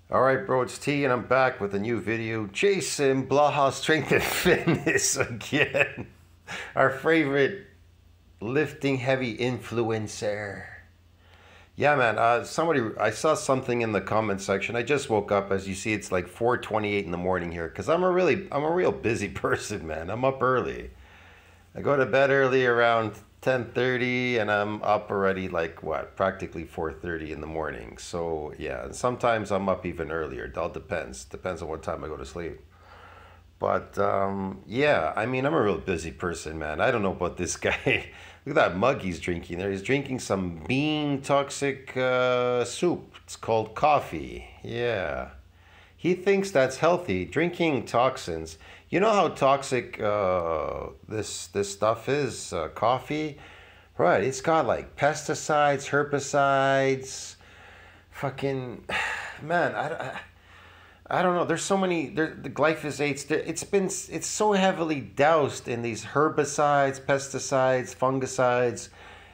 All right, bro, it's T, and I'm back with a new video. Jason, Blaha Strength and Fitness again. Our favorite lifting heavy influencer. Yeah, man, I saw something in the comment section. I just woke up. As you see, it's like 4:28 in the morning here because I'm a real busy person, man. I'm up early. I go to bed early around 10:30 and I'm up already like what, practically 4:30 in the morning. So yeah, and sometimes I'm up even earlier. It all depends on what time I go to sleep. But yeah, I mean, I'm a real busy person, man. I don't know about this guy. Look at that mug he's drinking there. He's drinking some bean toxic soup. It's called coffee. Yeah. He thinks that's healthy. Drinking toxins. You know how toxic this stuff is, coffee? Right, it's got like pesticides, herbicides, fucking, man, I don't know. There's so many, the glyphosates, it's so heavily doused in these herbicides, pesticides, fungicides,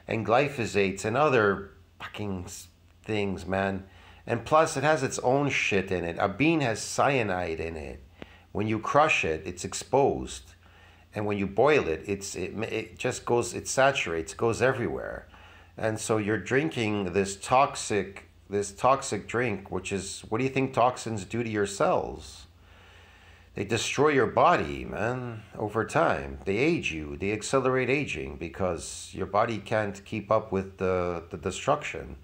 and glyphosates and other fucking things, man. And plus, it has its own shit in it. A bean has cyanide in it. When you crush it, it's exposed. And when you boil it, it just goes, it saturates, goes everywhere. And so you're drinking this toxic drink, which is, what do you think toxins do to your cells? They destroy your body, man, over time. They age you, they accelerate aging because your body can't keep up with the destruction.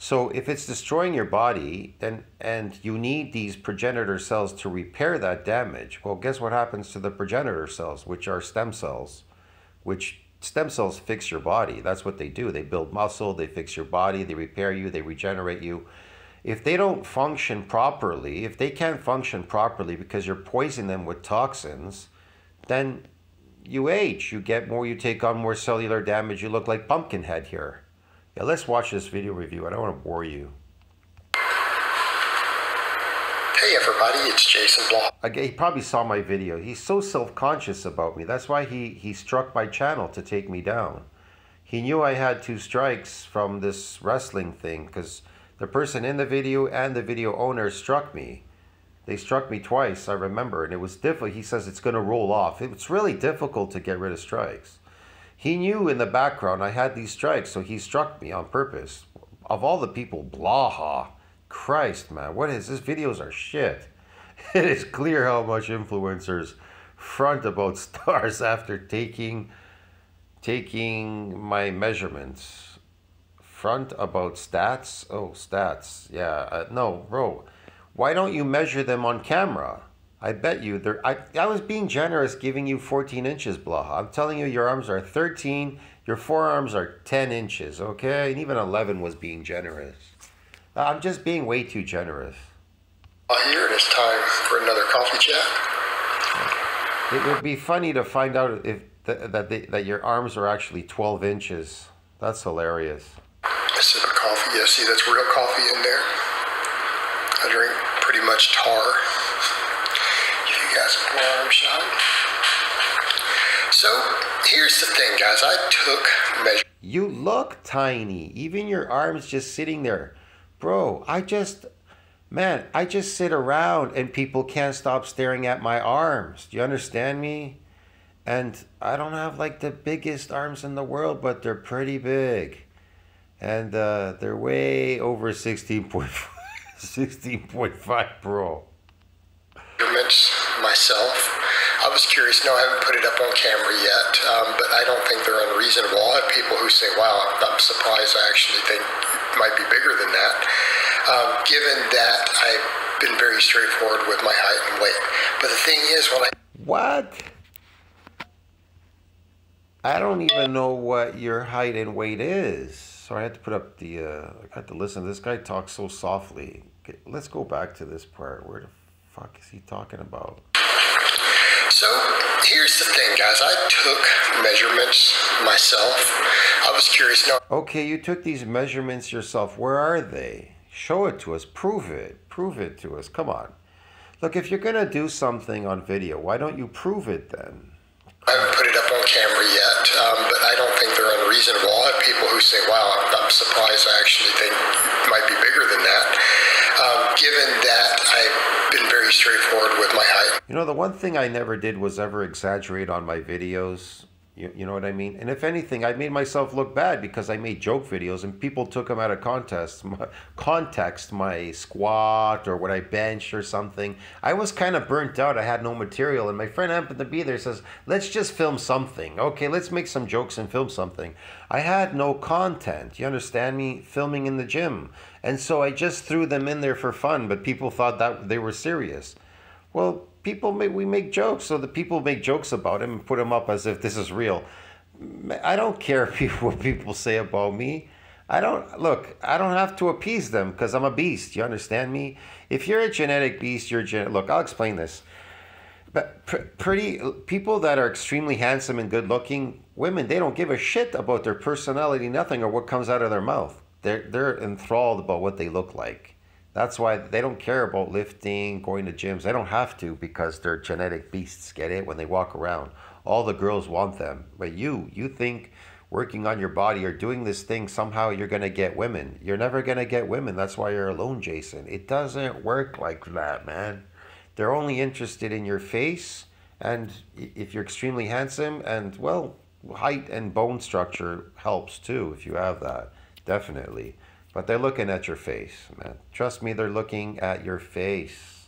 So if it's destroying your body, and you need these progenitor cells to repair that damage, well, guess what happens to the progenitor cells, which are stem cells, which stem cells fix your body. That's what they do. They build muscle, they fix your body, they repair you, they regenerate you. If they don't function properly, if they can't function properly because you're poisoning them with toxins, then you age, you take on more cellular damage, you look like Pumpkinhead here. Yeah, let's watch this video review. I don't want to bore you. Hey everybody, it's Jason Blaha. He probably saw my video. He's so self-conscious about me. That's why he struck my channel to take me down. He knew I had 2 strikes from this wrestling thing because the person in the video and the video owner struck me. They struck me twice, I remember, and it was difficult. He says it's going to roll off. It's really difficult to get rid of strikes. He knew in the background I had these strikes, so he struck me on purpose. Of all the people, Blaha. Christ, man, what is this? Videos are shit. It is clear how much influencers front about stars after taking my measurements. Front about stats? Oh, stats. Yeah, no, bro. Why don't you measure them on camera? I bet you, I was being generous giving you 14 inches, Blaha. I'm telling you, your arms are 13, your forearms are 10 inches, okay? And even 11 was being generous. I'm just being way too generous. Here it is time for another coffee chat. It would be funny to find out if that your arms are actually 12 inches. That's hilarious. A sip of coffee, yeah, see that's real coffee in there. I drink pretty much tar. You guys a forearm shot. So here's the thing, guys. I took measure. You look tiny. Even your arms just sitting there. Bro, I just sit around and people can't stop staring at my arms. Do you understand me? And I don't have like the biggest arms in the world, but they're pretty big. And they're way over 16.5, 16.5, bro. Myself. I was curious. No, I haven't put it up on camera yet, but I don't think they're unreasonable. I have people who say, wow, I'm surprised. I actually think it might be bigger than that. Given that I've been very straightforward with my height and weight. But the thing is, when What? I don't even know what your height and weight is. So I had to put up the, I had to listen. This guy talks so softly. Okay, let's go back to this part. Where the fuck is he talking about? So here's the thing, guys. I took measurements myself. I was curious. No. Okay, you took these measurements yourself. Where are they? Show it to us. Prove it. Prove it to us. Come on. Look, if you're going to do something on video, why don't you prove it then? I haven't put it up on camera yet, but I don't think they're unreasonable. I have people who say, wow, I'm surprised. I actually think it might be bigger than that. given that I've been very straightforward with my height. You know, the one thing I never did was ever exaggerate on my videos. You know what I mean? And if anything, I made myself look bad because I made joke videos and people took them out of context, my squat or what I benched or something. I was kind of burnt out. I had no material. And my friend happened to be there, says, let's just film something. Okay, let's make some jokes and film something. I had no content. You understand me? Filming in the gym. And so I just threw them in there for fun, but people thought that they were serious. Well, we make jokes, so the people make jokes about him and put him up as if this is real. I don't care what people say about me. I don't have to appease them because I'm a beast. You understand me? If you're a genetic beast, look, I'll explain this. But pretty people that are extremely handsome and good looking, women, they don't give a shit about their personality, nothing, or what comes out of their mouth. They're enthralled about what they look like. That's why they don't care about lifting, going to gyms. They don't have to because they're genetic beasts, get it? When they walk around. All the girls want them. But you think working on your body or doing this thing, somehow you're going to get women. You're never going to get women. That's why you're alone, Jason. It doesn't work like that, man. They're only interested in your face. And if you're extremely handsome and, well, height and bone structure helps too if you have that. Definitely. But they're looking at your face, man. Trust me, they're looking at your face.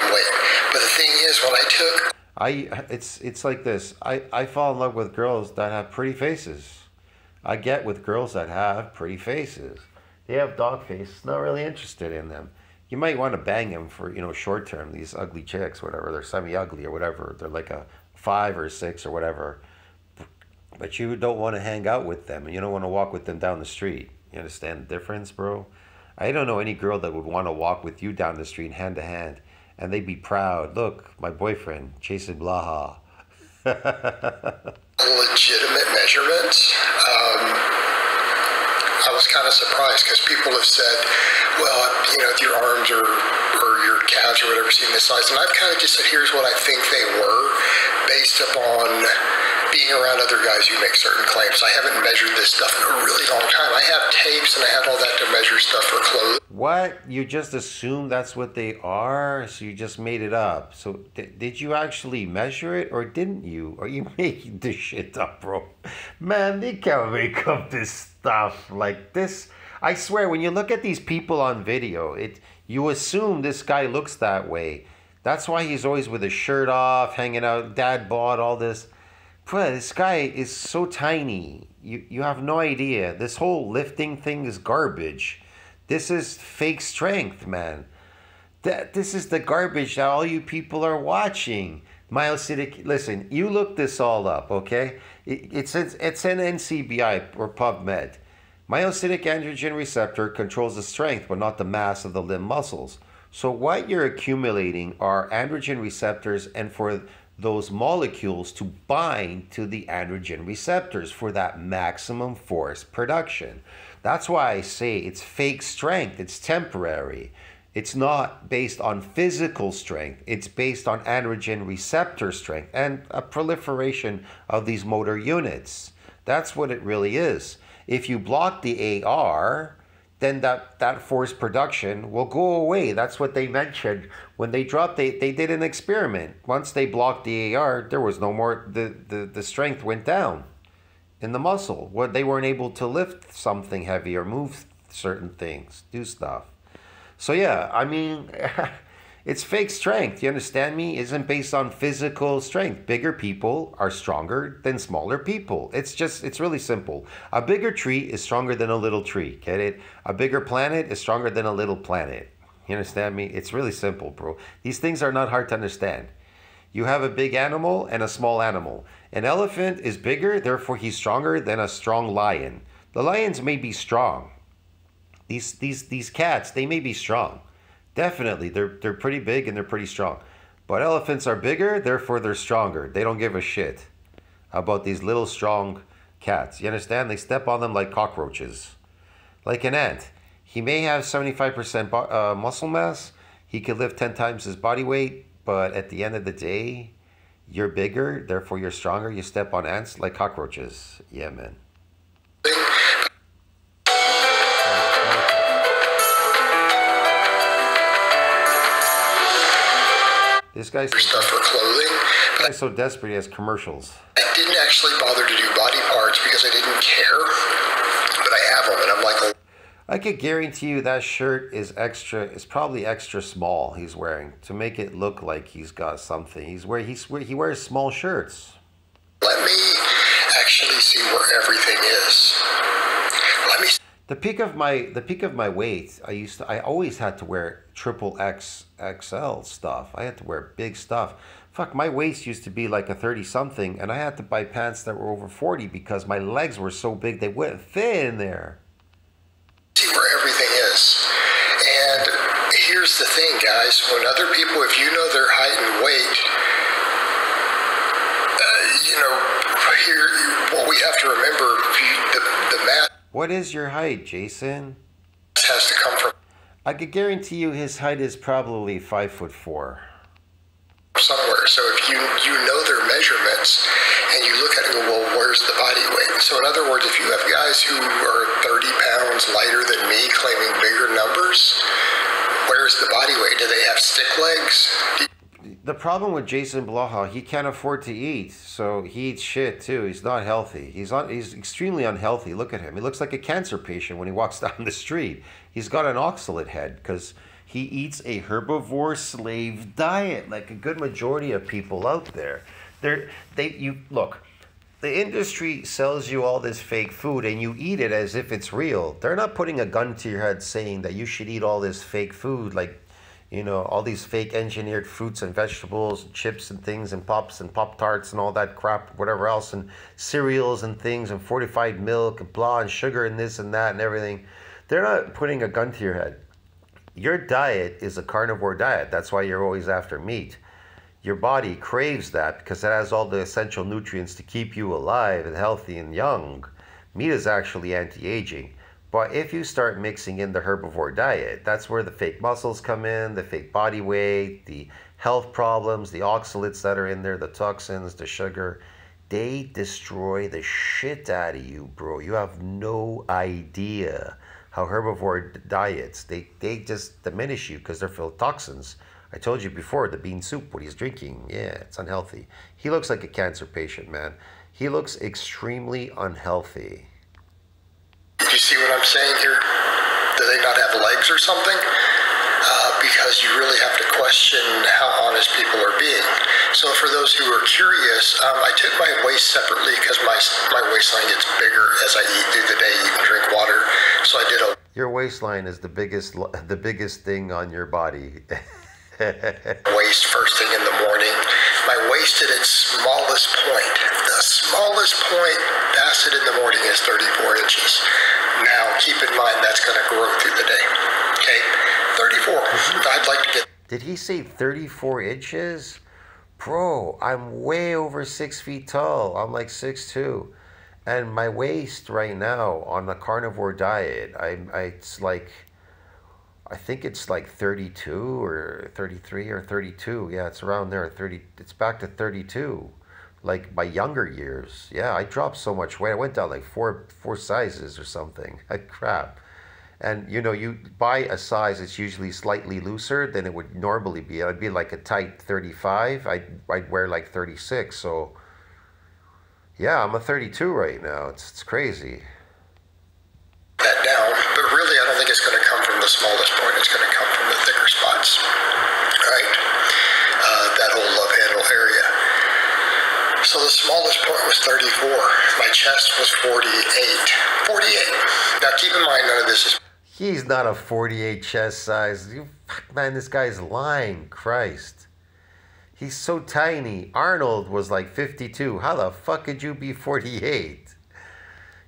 Wait, but the thing is, when I took... It's like this. I fall in love with girls that have pretty faces. I get with girls that have pretty faces. They have dog faces, not really interested in them. You might want to bang them for, short term, these ugly chicks, whatever. They're semi-ugly or whatever. They're like a 5 or 6 or whatever. But you don't want to hang out with them, and you don't want to walk with them down the street. You understand the difference, bro? I don't know any girl that would want to walk with you down the street hand to hand and they'd be proud. Look, my boyfriend, Jason Blaha. Legitimate measurements. I was kind of surprised because people have said, well, your arms or your calves or whatever seem this size. And I've kind of just said, here's what I think they were based upon being around other guys who make certain claims. I haven't measured this stuff in a really long time. I have tapes and I have all that to measure stuff for clothes. What? You just assume that's what they are? So you just made it up. So did you actually measure it or didn't you? Or are you making this shit up, bro? Man, they can't make up this stuff like this. I swear, when you look at these people on video, you assume this guy looks that way. That's why he's always with his shirt off, hanging out, dad bod, all this. But this guy is so tiny. You have no idea. This whole lifting thing is garbage. This is fake strength, man. This is the garbage that all you people are watching. Myocytic, listen, you look this all up, okay? It's an NCBI or PubMed. Myocytic androgen receptor controls the strength but not the mass of the limb muscles. So what you're accumulating are androgen receptors, and for those molecules to bind to the androgen receptors for that maximum force production. That's why I say it's fake strength. It's temporary. It's not based on physical strength. It's based on androgen receptor strength and a proliferation of these motor units. That's what it really is. If you block the AR, then that force production will go away. That's what they mentioned when they dropped. They did an experiment. Once they blocked the AR, there was no more. The strength went down in the muscle. They weren't able to lift something heavy or move certain things, do stuff. So yeah, I mean, it's fake strength. You understand me? It isn't based on physical strength. Bigger people are stronger than smaller people. It's really simple. A bigger tree is stronger than a little tree. Get it? A bigger planet is stronger than a little planet. You understand me? It's really simple, bro. These things are not hard to understand. You have a big animal and a small animal. An elephant is bigger, therefore he's stronger than a strong lion. The lions may be strong. These cats, they may be strong. Definitely, they're pretty big and they're pretty strong. But elephants are bigger, therefore they're stronger. They don't give a shit about these little strong cats. You understand? They step on them like cockroaches. Like an ant. He may have 75% muscle mass. He could lift 10 times his body weight. But at the end of the day, you're bigger, therefore you're stronger. You step on ants like cockroaches. Yeah, man. This guy's stuff for clothing. But so desperate he has commercials. I didn't actually bother to do body parts because I didn't care. But I have them, and I'm like, I could guarantee you that shirt is extra. It's probably extra small. He's wearing to make it look like he's got something. He wears small shirts. let me actually see where everything is. Let me. The peak of my weight, I always had to wear triple XL stuff. I had to wear big stuff. Fuck, my waist used to be like a 30 something, and I had to buy pants that were over 40 because my legs were so big they wouldn't fit in there. See where everything is. And here's the thing, guys. When other people, if you know their height and weight, what we have to remember, the math. What is your height, Jason? Has to come from I could guarantee you his height is probably 5'4". somewhere. So if you know their measurements and you look at it and go, well, where's the body weight? So in other words, if you have guys who are 30 pounds lighter than me claiming bigger numbers, where's the body weight? Do they have stick legs? The problem with Jason Blaha, he can't afford to eat, so he eats shit too. He's not healthy. He's extremely unhealthy. Look at him. He looks like a cancer patient when he walks down the street. He's got an oxalate head because he eats a herbivore slave diet, like a good majority of people out there. Look, the industry sells you all this fake food and you eat it as if it's real. They're not putting a gun to your head saying that you should eat all this fake food, like, all these fake engineered fruits and vegetables, and chips and things, and pops and Pop-Tarts and all that crap, whatever else, and cereals and things, and fortified milk and blah, and sugar and this and that and everything. They're not putting a gun to your head. Your diet is a carnivore diet. That's why you're always after meat. Your body craves that because it has all the essential nutrients to keep you alive and healthy and young. Meat is actually anti-aging. But if you start mixing in the herbivore diet, that's where the fake muscles come in, the fake body weight, the health problems, the oxalates that are in there, the toxins, the sugar. They destroy the shit out of you, bro. You have no idea how herbivore diets, they just diminish you because they're filled with toxins. I told you before, the bean soup, what he's drinking, yeah, it's unhealthy. He looks like a cancer patient, man. He looks extremely unhealthy. You see what I'm saying here? Do they not have legs or something? Because you really have to question how honest people are being. So for those who are curious, I took my waist separately because my waistline gets bigger as I eat through the day, eat and drink water. So I did a... Your waistline is the biggest thing on your body. waist first thing in the morning. My waist at its smallest point. The smallest point fasted in the morning is 34 inches. Now, keep in mind that's going to grow through the day. Okay? 34. I'd like to get... Did he say 34 inches? Bro, I'm way over 6 feet tall. I'm like 6'2". And my waist right now on the carnivore diet, I think it's like 32 or 33 or 32. Yeah, it's around there. 30. It's back to 32. Like my younger years. Yeah, I dropped so much weight. I went down like four sizes or something. Crap. And you buy a size that's usually slightly looser than it would normally be. I'd be like a tight 35. I'd wear like 36. So yeah, I'm a 32 right now. It's crazy. That down, but really I don't think it's going to come from the smallest point. It's going to come from the thicker spots. Right? That whole love handle area. So the smallest point was 34. My chest was 48. 48. Now keep in mind none of this is... He's not a 48 chest size. Man, this guy's lying. Christ. He's so tiny. Arnold was like 52. How the fuck could you be 48?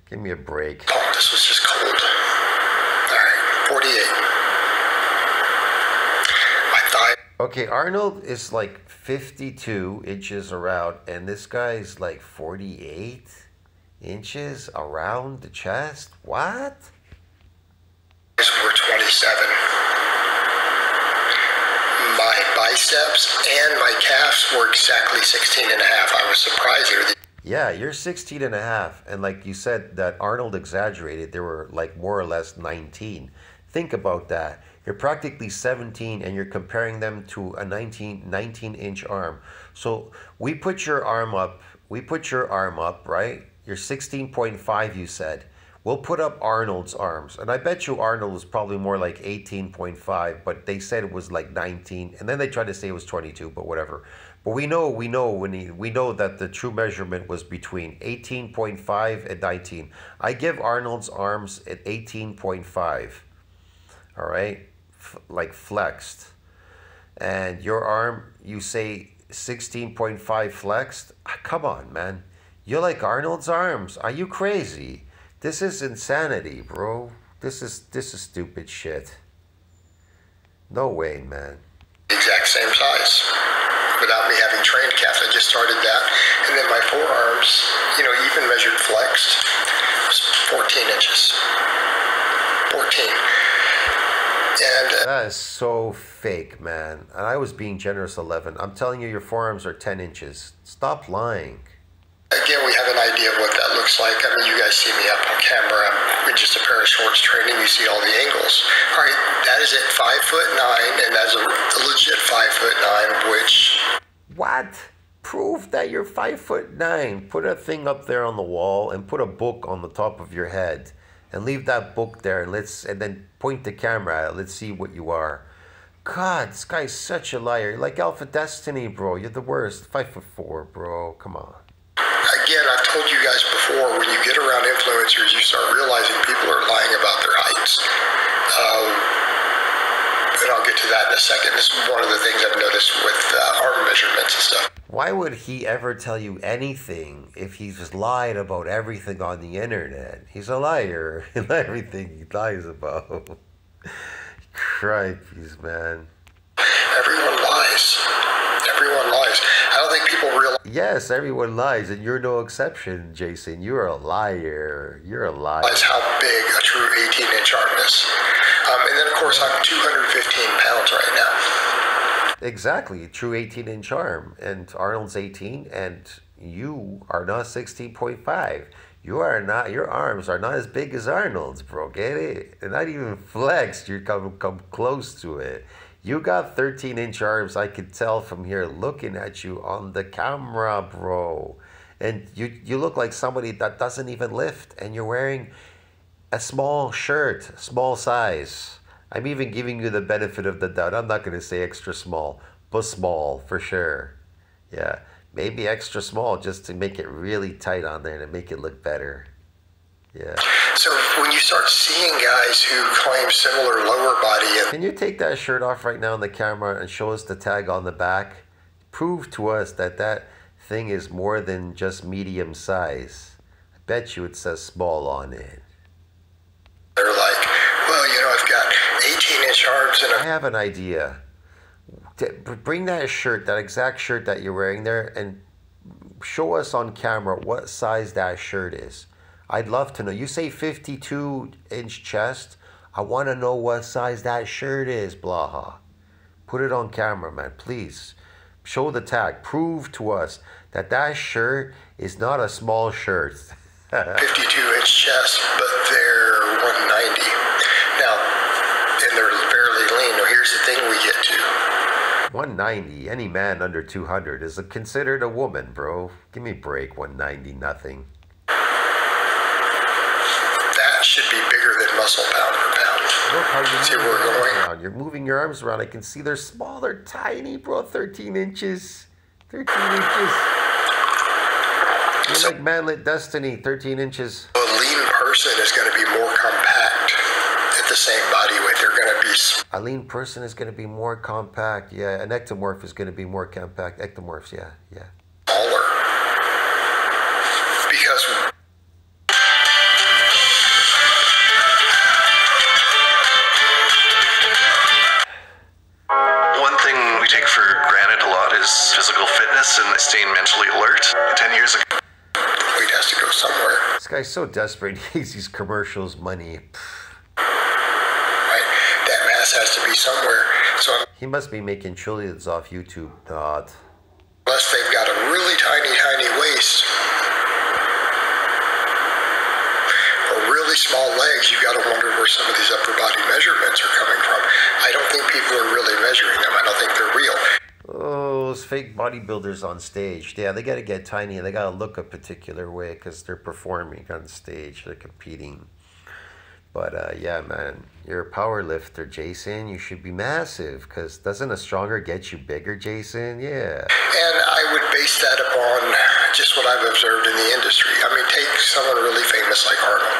Give me a break. Oh, this was just cold. All right, 48. My thigh... Okay, Arnold is like 52 inches around, and this guy's like 48 inches around the chest? What? Were 27. My biceps and my calves were exactly 16 and a half. I was surprised here. Yeah, you're 16 and a half. And like you said that Arnold exaggerated, they were like more or less 19. Think about that. You're practically 17 and you're comparing them to a 19-inch arm. So we put your arm up, right? You're 16.5, you said. We'll put up Arnold's arms. And I bet you Arnold was probably more like 18.5, but they said it was like 19. And then they tried to say it was 22, but whatever. But we know that the true measurement was between 18.5 and 19. I give Arnold's arms at 18.5. All right? Like flexed. And your arm, you say 16.5 flexed? Come on, man. You're like Arnold's arms. Are you crazy? This is insanity, bro. This is stupid shit. No way, man. Exact same size. Without me having trained calves, I just started that. And then my forearms, even measured flexed, was 14 inches. 14. And that is so fake, man. And I was being generous 11. I'm telling you, your forearms are 10 inches. Stop lying. Again, we have an idea of what that looks like. I mean, you guys see me up on camera. I'm in just a pair of shorts training. You see all the angles. All right, that is at 5'9", and that's a legit 5'9", which... What? Prove that you're 5'9". Put a thing up there on the wall and put a book on the top of your head. And leave that book there and then point the camera at it. Let's see what you are. God, this guy's such a liar. You're like Alpha Destiny, bro. You're the worst. 5'4", bro. Come on. Again, I've told you guys before, when you get around influencers, you start realizing people are lying about their heights. And I'll get to that in a second. This is one of the things I've noticed with arm measurements and stuff. Why would he ever tell you anything if he's just lied about everything on the internet? He's a liar in everything he lies about. Cripes, man. Everyone lies. Everyone lies. I don't think people realize. Yes, everyone lies, and you're no exception, Jason. You're a liar. You're a liar. How big a true 18-inch arm is. And then, of course, I'm 215 pounds right now. Exactly, true 18-inch arm. And Arnold's 18, and you are not 16.5. You are not. Your arms are not as big as Arnold's, bro. Get it? They're not even flexed. You come close to it. You got 13-inch arms. I could tell from here looking at you on the camera, bro. And you look like somebody that doesn't even lift, and you're wearing a small shirt, small size. I'm even giving you the benefit of the doubt. I'm not going to say extra small, but small for sure. Yeah, maybe extra small just to make it really tight on there and to make it look better. Yeah. So when you start seeing guys who claim similar lower body... Can you take that shirt off right now on the camera and show us the tag on the back? Prove to us that that thing is more than just medium size. I bet you it says small on it. They're like, well, I've got 18-inch arms and I have an idea. Bring that shirt, that exact shirt that you're wearing there, and show us on camera what size that shirt is. I'd love to know. You say 52-inch chest. I want to know what size that shirt is, Blaha. Put it on camera, man, please. Show the tag. Prove to us that that shirt is not a small shirt. 52-inch chest, but they're 190. Now, and they're fairly lean. Now, here's the thing we get to. 190. Any man under 200 is considered a woman, bro. Give me a break. 190, nothing. That should be bigger than muscle pound per pound. Look how you're see where we're going. Around. You're moving your arms around. I can see they're small. They're tiny, bro. 13 inches. 13 inches. You're like Manlet Destiny, 13 inches. A lean person is going to be more compact at the same body weight. They're going to be... A lean person is going to be more compact. Yeah, an ectomorph is going to be more compact. Ectomorphs, yeah. Smaller. Because... One thing we take for granted a lot is physical fitness and staying mentally alert. 10 years ago... Weight has to go somewhere. This guy's so desperate. He needs these commercials, money. Right? That mass has to be somewhere. So he must be making trillions off YouTube, God. Unless they've got a really tiny waist or really small legs, you got to wonder where some of these upper body measurements are coming from. I don't think people are really measuring them. I don't think they're real. Oh, those fake bodybuilders on stage. Yeah, they got to get tiny. They got to look a particular way because they're performing on stage. They're competing. But yeah, man, you're a power lifter, Jason. You should be massive because doesn't a stronger get you bigger, Jason? Yeah. And I would base that upon just what I've observed in the industry. I mean, take someone really famous like Arnold.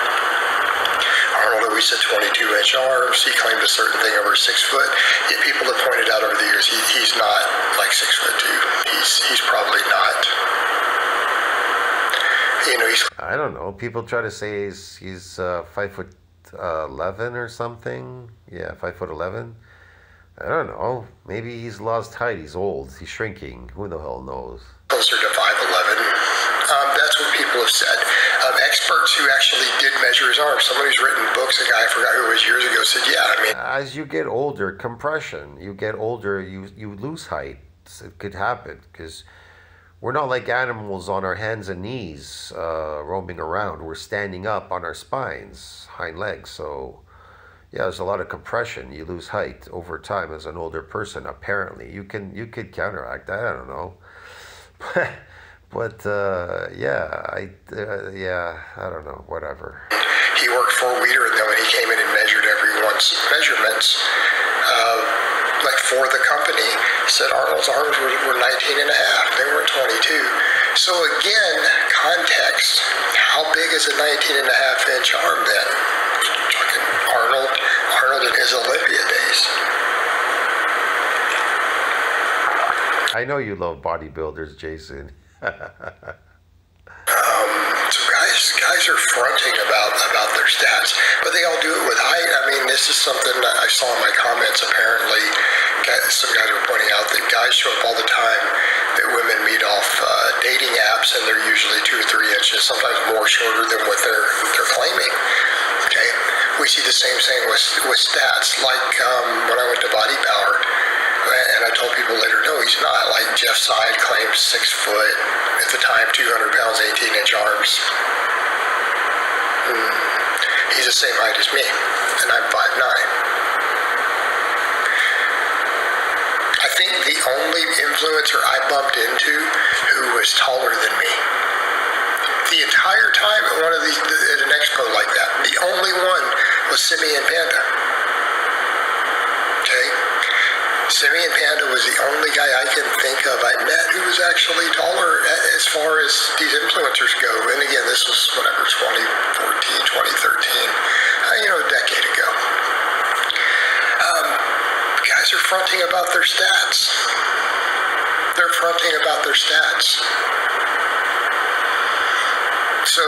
Arnold always had 22-inch arms. He claimed a certain thing over 6 foot. Yet people have pointed out over the years he's not like 6'2". He's probably not. You know, I don't know. People try to say he's 5'11" or something. Yeah, 5'11". I don't know. Maybe he's lost height. He's old. He's shrinking. Who the hell knows? Closer to 5'11". That's what people have said. Experts who actually did measure his arms. Someone who's written books, a guy I forgot who it was years ago, said, yeah, I mean. As you get older, compression. You get older, you lose height. It could happen because we're not like animals on our hands and knees roaming around. We're standing up on our spines, hind legs. So, yeah, there's a lot of compression. You lose height over time as an older person, apparently. You could counteract that. I don't know. But yeah, I don't know, whatever. He worked for Weeder, and then when he came in and measured everyone's measurements, like for the company, he said Arnold's arms were 19 and a half. They weren't 22. So again, context. How big is a 19 and a half inch arm then? Talking Arnold in his Olympia days. I know you love bodybuilders, Jason. So guys are fronting about their stats, but they all do it with height. I mean, this is something that I saw in my comments. Apparently, some guys were pointing out that guys show up all the time that women meet off dating apps, and they're usually 2 or 3 inches, sometimes more shorter than what they're claiming. Okay, we see the same thing with stats. Like when I went to Body Power. And I told people later, no, he's not. Like Jeff Side claims 6 foot, at the time 200 pounds, 18-inch arms. He's the same height as me, and I'm 5'9". I think the only influencer I bumped into who was taller than me, the entire time at at an expo like that, the only one was Simeon Panda. Okay? Simeon Panda was the only guy I can think of I met who was actually taller as far as these influencers go. And again, this was whatever, 2014, 2013, a decade ago. Guys are fronting about their stats. They're fronting about their stats. So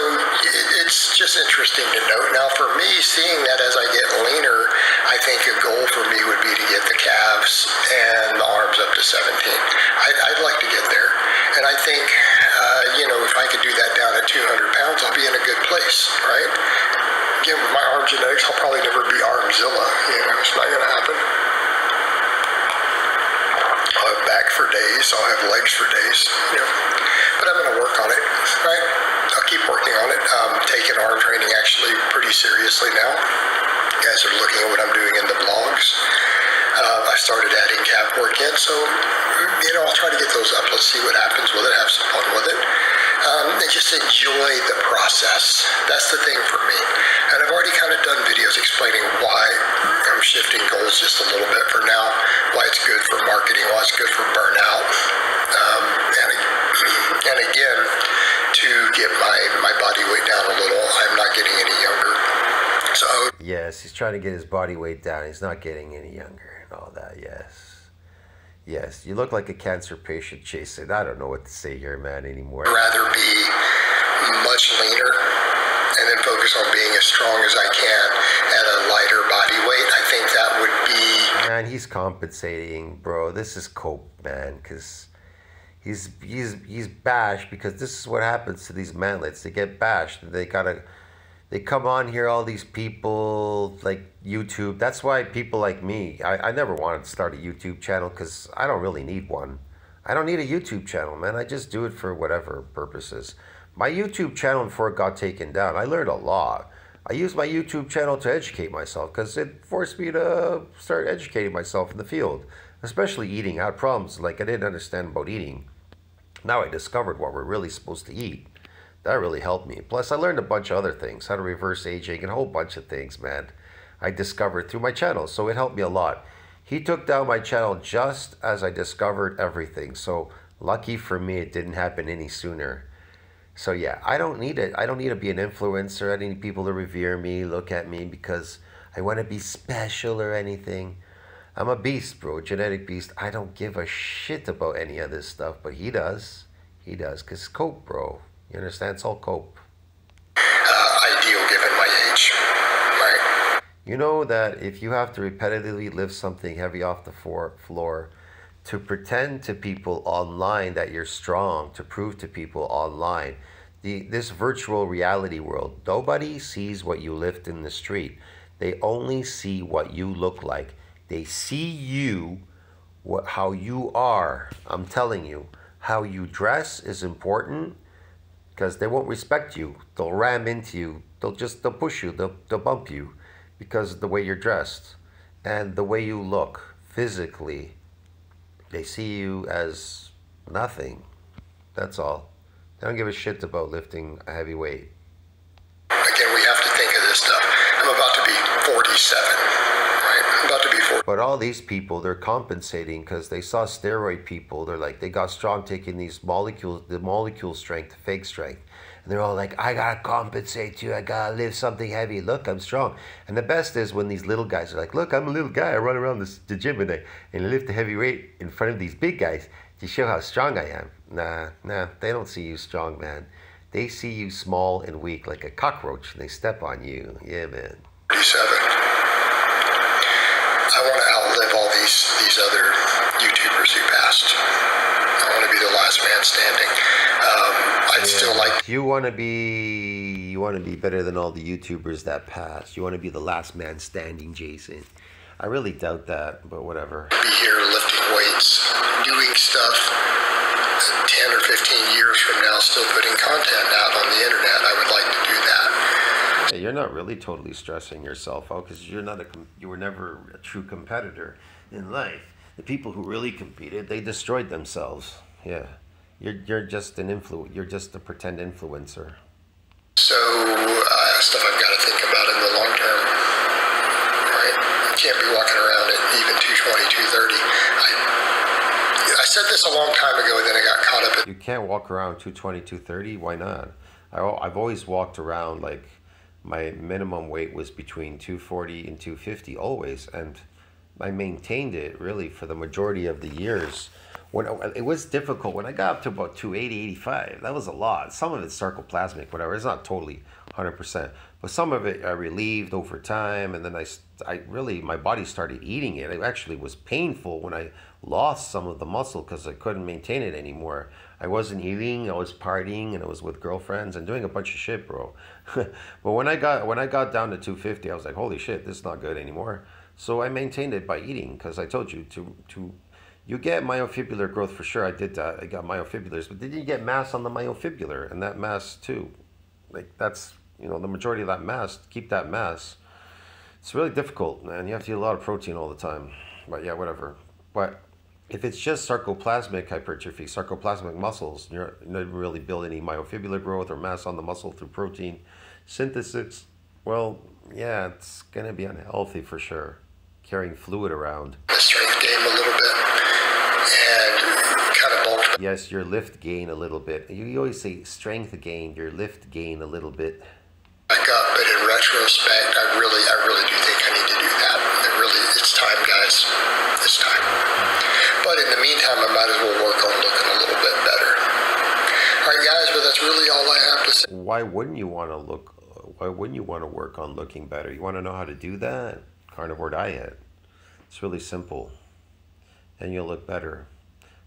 it's just interesting to note. Now for me, seeing that as I get leaner, I think a goal for me would be to get the calves and the arms up to 17. I'd like to get there. And I think, if I could do that down at 200 pounds, I'll be in a good place, right? Again, with my arm genetics, I'll probably never be Armzilla. It's not going to happen. I'll have back for days. I'll have legs for days. But I'm going to work on it, right? I'll keep working on it. Taking arm training actually pretty seriously now. You guys are looking at what I'm doing in the vlogs. I started adding cap work in, so I'll try to get those up. Let's see what happens with it. Have some fun with it. And just enjoy the process. That's the thing for me. And I've already kind of done videos explaining why I'm shifting goals just a little bit for now, why it's good for marketing, why it's good for burnout. And again, to get my body weight down a little, I'm not getting any younger. So yes, he's trying to get his body weight down. He's not getting any younger and all that. Yes, you look like a cancer patient, Jason. I don't know what to say here, man, anymore. I'd rather be much leaner and then focus on being as strong as I can at a lighter body weight. I think that would be... Man, he's compensating, bro. This is cope, man, because he's bashed, because this is what happens to these manlets. They get bashed. They come on here, all these people, like YouTube. That's why people like me, I never wanted to start a YouTube channel because I don't really need one. I don't need a YouTube channel, man. I just do it for whatever purposes. My YouTube channel, before it got taken down, I learned a lot. I use my YouTube channel to educate myself because it forced me to start educating myself in the field, especially eating. I had problems like I didn't understand about eating. Now I discovered what we're really supposed to eat. That really helped me. Plus, I learned a bunch of other things, how to reverse aging and a whole bunch of things, man. I discovered through my channel, so it helped me a lot. He took down my channel just as I discovered everything. So lucky for me, it didn't happen any sooner. So yeah, I don't need it. I don't need to be an influencer. I don't need people to revere me, look at me because I want to be special or anything. I'm a beast, bro, genetic beast. I don't give a shit about any of this stuff, but he does. He does, because cope, bro. You understand? It's all cope. Ideal given my age, right? You know that if you have to repetitively lift something heavy off the floor to pretend to people online that you're strong, to prove to people online, this virtual reality world, nobody sees what you lift in the street. They only see what you look like. They see you, how you are. I'm telling you, how you dress is important because they won't respect you. They'll ram into you. They'll push you. They'll bump you because of the way you're dressed and the way you look physically. They see you as nothing. That's all. They don't give a shit about lifting a heavy weight. Again, we have to think of this stuff. I'm about to be 47, right? I'm about to be 40. But all these people, they're compensating because they saw steroid people. They're like, they got strong taking these molecules, the molecule strength, fake strength. And they're all like, I gotta compensate you. I gotta lift something heavy. Look, I'm strong. And the best is when these little guys are like, look, I'm a little guy. I run around the gym and I lift a heavy weight in front of these big guys to show how strong I am. Nah, they don't see you strong, man. They see you small and weak like a cockroach and they step on you. Yeah, man. 47. I want to outlive all these other YouTubers who passed. I want to be the last man standing. I'd still like. You want to be better than all the YouTubers that passed. You want to be the last man standing, Jason. I really doubt that, but whatever. Be here lifting weights, doing stuff 10 or 15 years from now, still putting content out on the internet. I would like to do that. Yeah, you're not really totally stressing yourself out because you were never a true competitor in life. The people who really competed, they destroyed themselves. Yeah. You're just you're just a pretend influencer. So stuff I've got to think about in the long term, right? You can't be walking around at even 220, 230. I said this a long time ago, and then I got caught up in. You can't walk around 220, 230. Why not? I've always walked around like my minimum weight was between 240 and 250 always, and I maintained it really for the majority of the years. When it was difficult when I got up to about 280, 85, that was a lot. Some of it's sarcoplasmic, whatever. It's not totally 100%, but some of it I relieved over time, and then I really, my body started eating it. It actually was painful when I lost some of the muscle because I couldn't maintain it anymore. I wasn't eating, I was partying, and I was with girlfriends and doing a bunch of shit, bro. But when I got down to 250, I was like, holy shit, this is not good anymore. So I maintained it by eating because I told you you get myofibrillar growth for sure. I did that. I got myofibrillars, but then you get mass on the myofibrillar, and that mass too. Like that's, the majority of that mass, keep that mass. It's really difficult, man. You have to eat a lot of protein all the time. But yeah, whatever. But if it's just sarcoplasmic hypertrophy, sarcoplasmic muscles, you're not really build any myofibrillar growth or mass on the muscle through protein synthesis, well, yeah, it's going to be unhealthy for sure. Carrying fluid around. Strength game a little bit and kind of bulk. Yes, your lift gain a little bit. You always say strength gain, your lift gain a little bit. Back up, but in retrospect, I really do think I need to do that. It's time, guys. It's time. But in the meantime, I might as well work on looking a little bit better. All right, guys, but that's really all I have to say. Why wouldn't you want to work on looking better? You want to know how to do that? Carnivore diet. It's really simple. And you'll look better.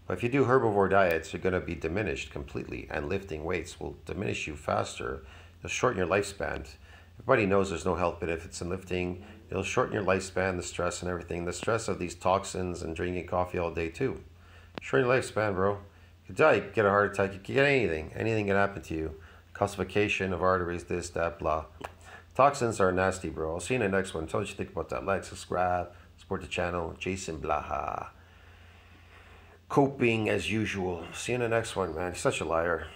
But if you do herbivore diets, you're going to be diminished completely, and lifting weights will diminish you faster. It'll shorten your lifespan. Everybody knows there's no health benefits in lifting. It'll shorten your lifespan, the stress and everything. The stress of these toxins and drinking coffee all day too. Shorten your lifespan, bro. You could die, you could get a heart attack, you could get anything. Anything can happen to you. Calcification of arteries, this, that, blah. Toxins are nasty, bro. I'll see you in the next one. Tell me what you think about that. Like, subscribe, support the channel. Jason Blaha. Coping as usual. See you in the next one, man. You're such a liar.